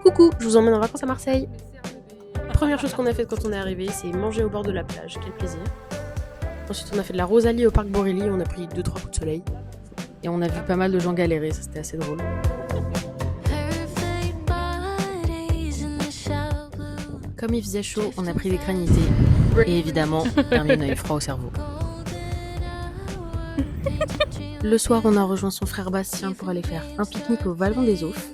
Coucou, je vous emmène en vacances à Marseille. Première chose qu'on a faite quand on est arrivé, c'est manger au bord de la plage, quel plaisir. Ensuite on a fait de la Rosalie au parc Borély, on a pris 2-3 coups de soleil. Et on a vu pas mal de gens galérer, ça c'était assez drôle. Comme il faisait chaud, on a pris des cranités. Et évidemment, Hermione a eu froid au cerveau. Le soir, on a rejoint son frère Bastien pour aller faire un pique-nique au Vallon des Oufs.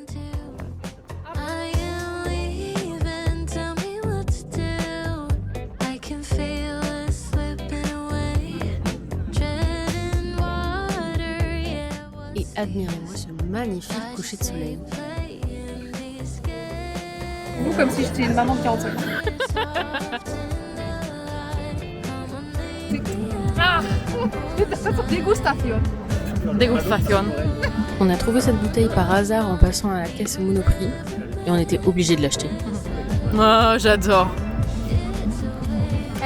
Et admirez-moi ce magnifique coucher de soleil. Vous, comme si j'étais une maman de 45 ans. Ah, Dégustation. On a trouvé cette bouteille par hasard en passant à la caisse Monoprix et on était obligé de l'acheter. Oh, j'adore.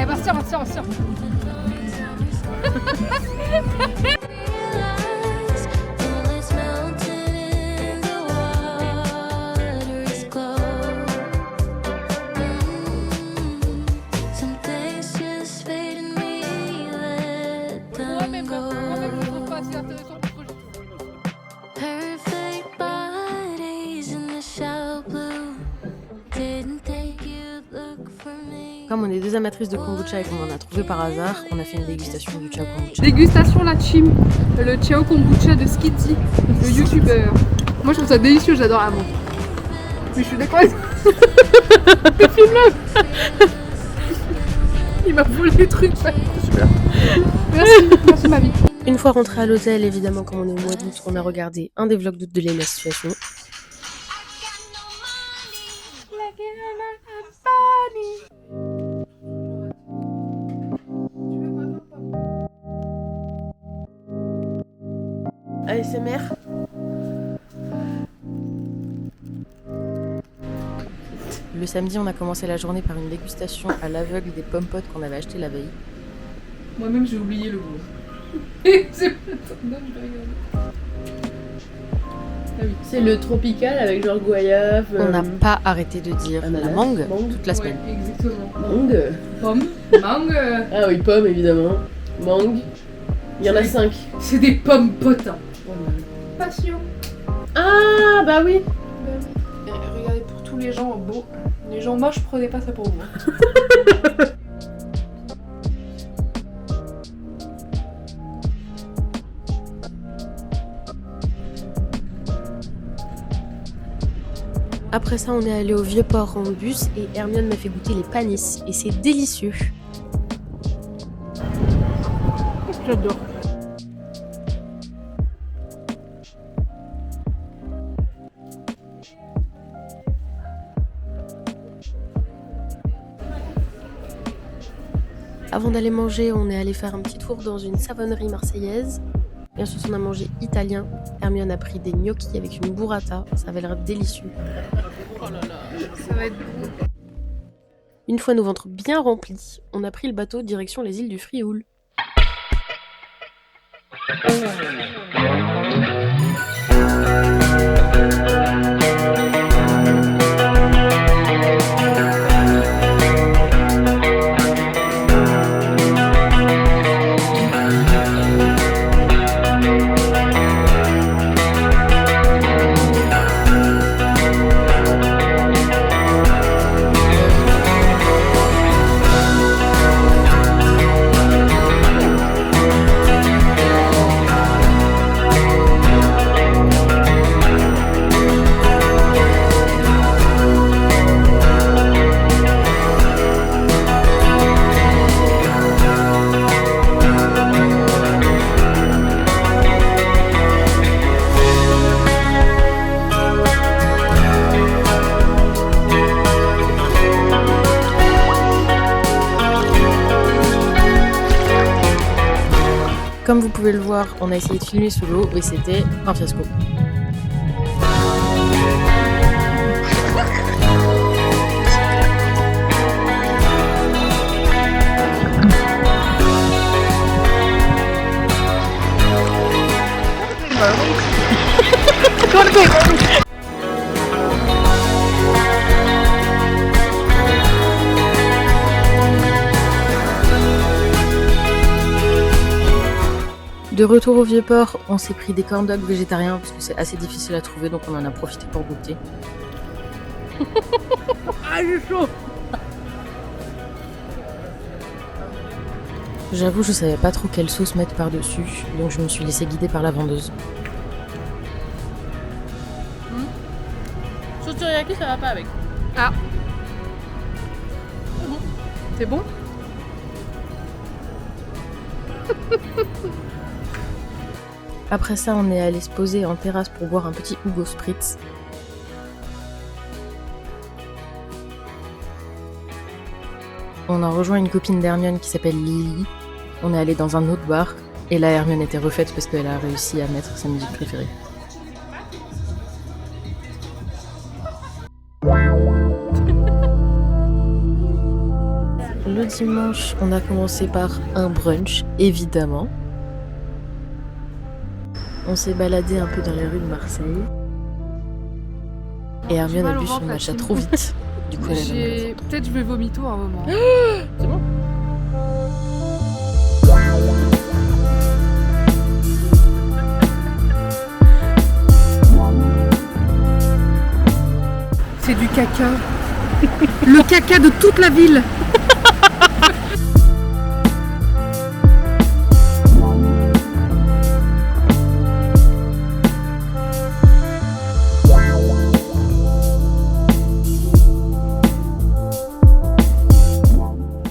Eh, Bastien. Comme on est deux amatrices de kombucha et qu'on en a trouvé par hasard, on a fait une dégustation du Chao Kombucha. Dégustation la chim, le Chao Kombucha de Skitty, le youtubeur. Moi je trouve ça délicieux, j'adore la menthe. Mais je suis d'accord avec ça. Filme-le. Il m'a volé le truc. Super. Merci ma vie. Une fois rentré à l'hôtel, évidemment comme on est au mois d'août, on a regardé un des vlogs de Léna Situation. ASMR. Le samedi, on a commencé la journée par une dégustation à l'aveugle des pommes potes qu'on avait achetées la veille. Moi-même j'ai oublié le goût. C'est pas ton nom, je vais regarder. Ah oui. C'est le tropical avec genre goyave. On n'a pas arrêté de dire la ananas, mangue mangue. toute la semaine. Ouais, exactement. Mangue. Pomme, mangue. Ah oui, pomme évidemment. Mangue. Il y en a 5. C'est des pommes potes. Passion. Ah bah oui. Regardez, pour tous les gens beaux, les gens moches, prenez pas ça pour vous. Hein. Après ça, on est allé au Vieux-Port en bus et Hermione m'a fait goûter les panisses et c'est délicieux. J'adore. Avant d'aller manger, on est allé faire un petit tour dans une savonnerie marseillaise. Et ensuite, on a mangé italien. Hermione a pris des gnocchis avec une burrata. Ça avait l'air délicieux. Ça va être bon. Une fois nos ventres bien remplis, on a pris le bateau direction les îles du Frioul. Comme vous pouvez le voir, on a essayé de filmer sous l'eau et c'était un fiasco. Go to bed. De retour au Vieux-Port, on s'est pris des corn dogs végétariens parce que c'est assez difficile à trouver, donc on en a profité pour goûter. Ah, j'ai chaud. J'avoue, je savais pas trop quelle sauce mettre par-dessus, donc je me suis laissée guider par la vendeuse. Sauce teriyaki, ça va pas avec. Ah. C'est bon? Après ça, on est allé se poser en terrasse pour boire un petit Hugo Spritz. On a rejoint une copine d'Hermione qui s'appelle Lily. On est allé dans un autre bar. Et là, Hermione était refaite parce qu'elle a réussi à mettre sa musique préférée. Le dimanche, on a commencé par un brunch, évidemment. On s'est baladé un peu dans les rues de Marseille. Et Hermione a bu son matcha trop vite. Du coup, elle a jamais Peut-être je vais vomito à un moment. C'est bon. C'est du caca. Le caca de toute la ville.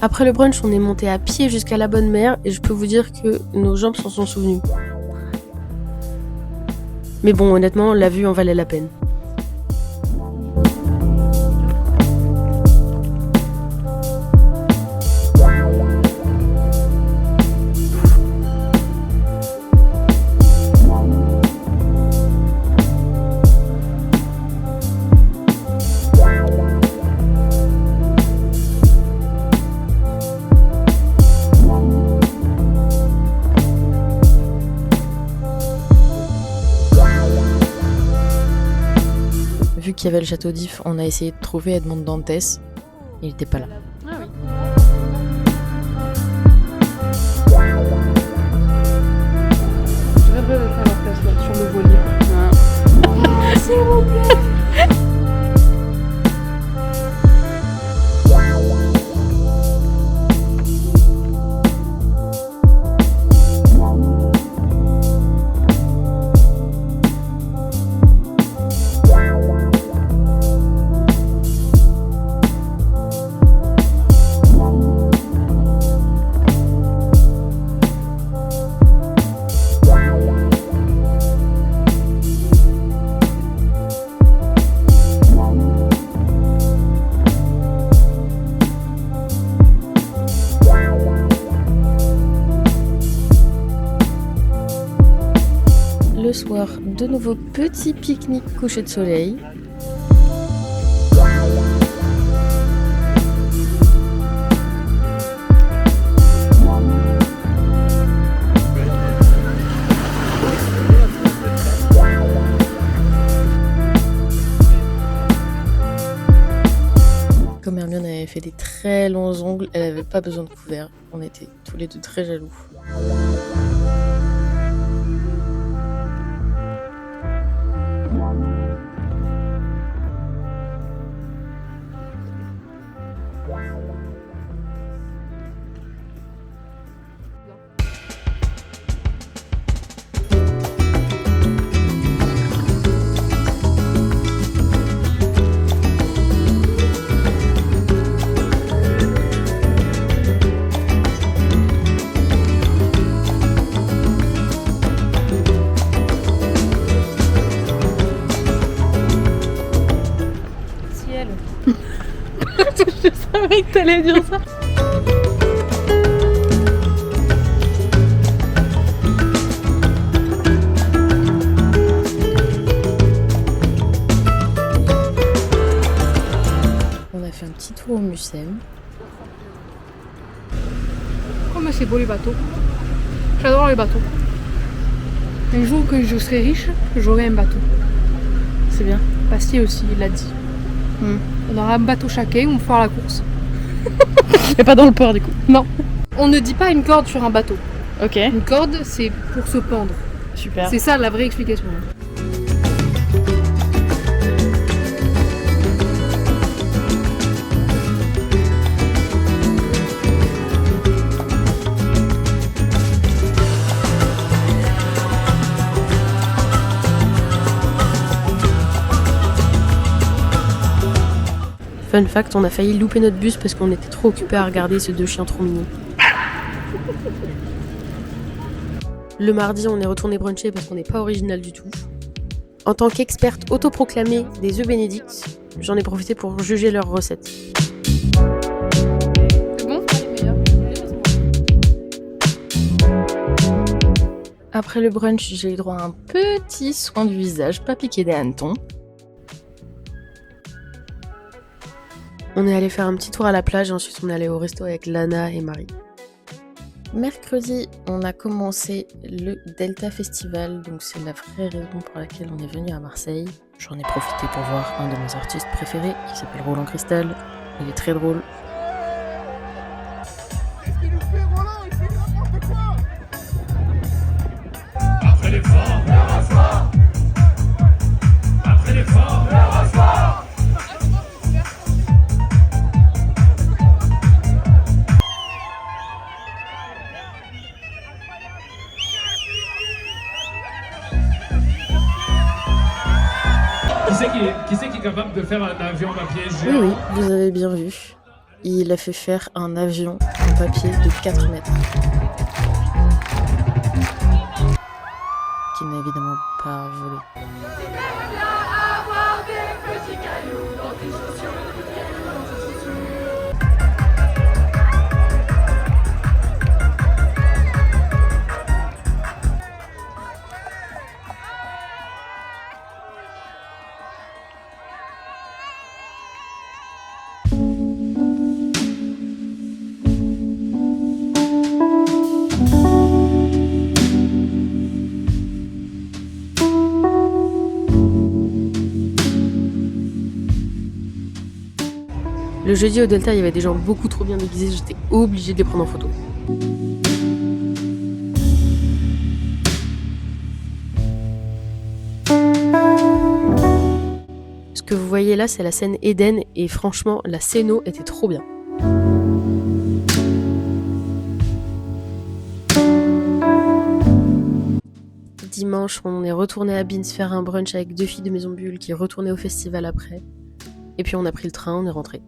Après le brunch, on est monté à pied jusqu'à la Bonne Mère et je peux vous dire que nos jambes s'en sont souvenues. Mais bon, honnêtement, la vue en valait la peine. Vu qu'il y avait le château d'If, on a essayé de trouver Edmond Dantès. Il était pas là. Ah oui. Je rêverais de faire leur place là, sur le voilier. S'il vous plaît. Le soir, de nouveau petit pique-nique coucher de soleil. Comme Hermione avait fait des très longs ongles, elle avait pas besoin de couvert. On était tous les deux très jaloux. Je savais que t'allais dire ça. On a fait un petit tour au Mucem. Comme c'est beau les bateaux. J'adore les bateaux. Un jour que je serai riche, j'aurai un bateau. C'est bien. Bastille aussi, il l'a dit. On aura un bateau chacun, on fera la course. Mais pas dans le port du coup. Non. On ne dit pas une corde sur un bateau. Ok, Une corde, c'est pour se pendre. super. C'est ça la vraie explication. Fun fact, on a failli louper notre bus parce qu'on était trop occupés à regarder ces deux chiens trop mignons. Le mardi, on est retourné bruncher parce qu'on n'est pas original du tout. En tant qu'experte autoproclamée des œufs bénédicts, j'en ai profité pour juger leurs recettes. C'est bon? Après le brunch, j'ai eu droit à un petit soin du visage, pas piqué des hannetons. On est allé faire un petit tour à la plage et ensuite on est allé au resto avec Lana et Marie. Mercredi, on a commencé le Delta Festival, donc c'est la vraie raison pour laquelle on est venu à Marseille. J'en ai profité pour voir un de mes artistes préférés qui s'appelle Roland Cristal. Il est très drôle. Après l'effort, le reçoit. Après l'effort, le reçoit. Qui c'est qui est capable de faire un avion en papier Oui, géant? oui, vous avez bien vu. Il a fait faire un avion en papier de 4 mètres. Qui n'a évidemment pas volé. Le jeudi au Delta, il y avait des gens beaucoup trop bien déguisés, j'étais obligée de les prendre en photo. Ce que vous voyez là, c'est la scène Eden et franchement, la scéno était trop bien. Dimanche, on est retourné à Binz faire un brunch avec deux filles de Maison Bulle qui retournaient au festival après. Et puis on a pris le train, on est rentré.